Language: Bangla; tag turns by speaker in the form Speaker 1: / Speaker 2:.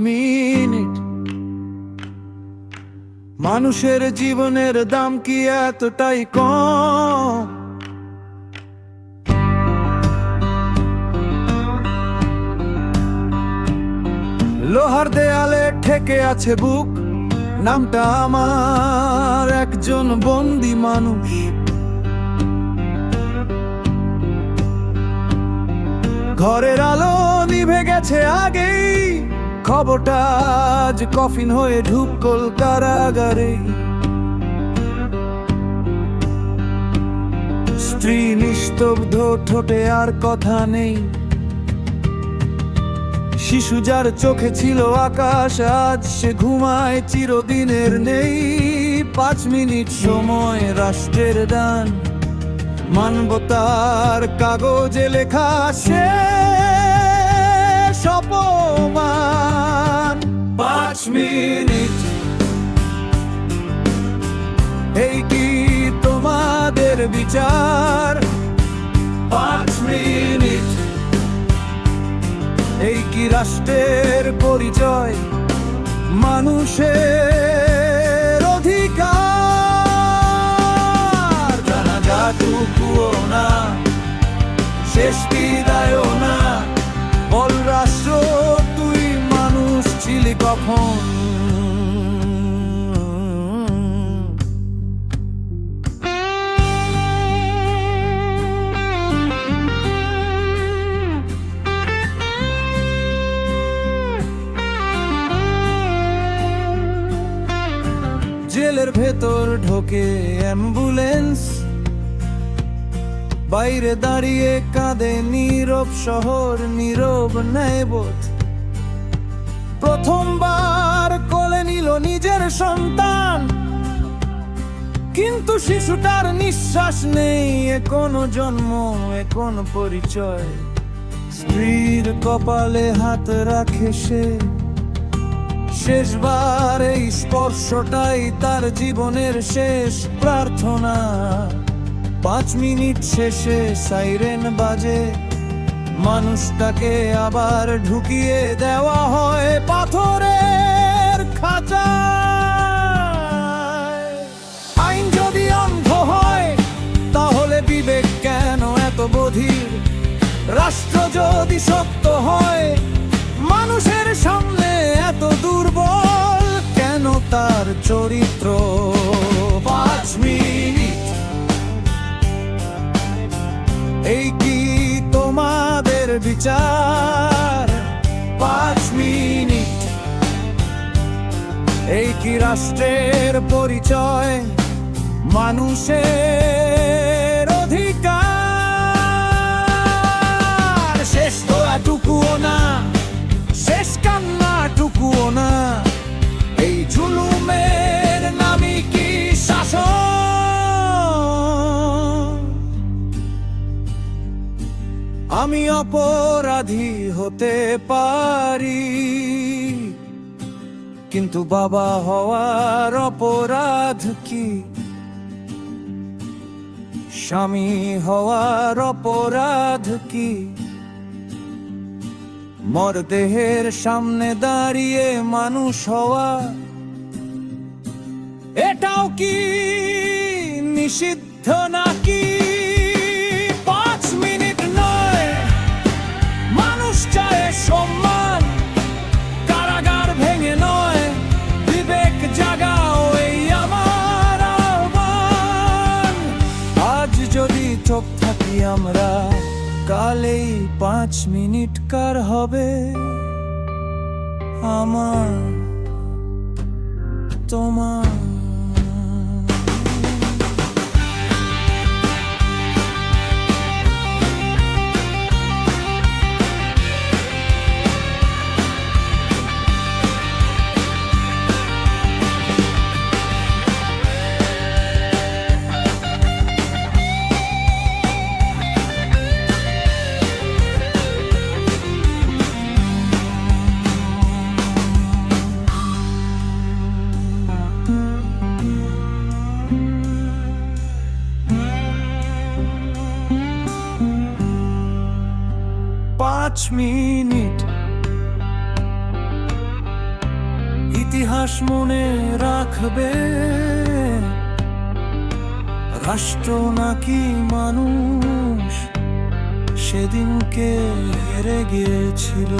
Speaker 1: মিনিট। মানুষের জীবনের দাম কি এতটাই কম? লোহার দেয়ালে ঠেকে আছে বুক, নামটা আমার একজন বন্দি মানুষ। ঘরের আলো নিভে গেছে আগেই, খবরটা আজ কফিন হয়ে ঢুকল কারাগারে। স্ত্রী নিস্তব্ধ, ঠোঁটে আর কথা নেই। শিশু যার চোখে ছিল আকাশ, আজ সে ঘুমায় চিরদিনের নেই। 5 মিনিট সময় রাষ্ট্রের দান, মানবতার কাগজে লেখা শেষ অপমান। 5 মিনিট, এই কি তোমাদের বিচার? 5 মিনিট, এই কি রাষ্ট্রের পরিচয়? মানুষের অধিকার। জানাজাটুকুও না, শেষ বিদায়ও না। বল রাষ্ট্র, তুই মানুষ ছিলি কখন? জেলের ভেতর ঢোকে অ্যাম্বুলেন্স, বাইরে দাঁড়িয়ে কাঁদে নীরব শহর, নীরব ন্যায়বোধ। প্রথমবার কোলে নিল নিজের সন্তান, কিন্তু শিশুটার নিঃশ্বাস নেই, এ কোনো জন্ম, এ কোনো পরিচয়। স্ত্রীর কপালে হাত রাখে সে, শেষবার এই স্পর্শটাই তার জীবনের শেষ প্রার্থনা। 5 মিনিট শেষে সাইরেন বাজে, মানুষটাকে আবার ঢুকিয়ে দেওয়া হয় পাথরের খাঁচায়। আইন যদি অন্ধ হয়, তাহলে বিবেক কেন এত বধির? রাষ্ট্র যদি সত্য হয়, মানুষের সামনে এত দুর্বল কেন তার চরিত্র? 5 মিনিট, এই কি তোমাদের বিচার? 5 মিনিট, এই কি রাষ্ট্রের পরিচয়? মানুষের অধিকার। শেষ তো এটুকুও না, শেষ কান্নাটুকুও না। এই জুলুমের নামই কি শাসন? আমি অপরাধী হতে পারি, কিন্তু বাবা হওয়ার অপরাধ কি? স্বামী হওয়ার অপরাধ কি? মরদেহের সামনে দাঁড়িয়ে মানুষ হওয়া, এটাও কি নিষিদ্ধ নাকি? 5 মিনিট নয়, মানুষ চায় সম্মান, কারাগার ভেঙে নয়, বিবেক জাগাও, এই আমার আহ্বান। আজ যদি চোখ থাকি আমরা, কালেই 5 মিনিট কার হবে আমার তোমার। পাঁচ মিনিট ইতিহাস মনে রাখবে, রাষ্ট্র নাকি মানুষ সেদিনকে হেরে গিয়েছিল।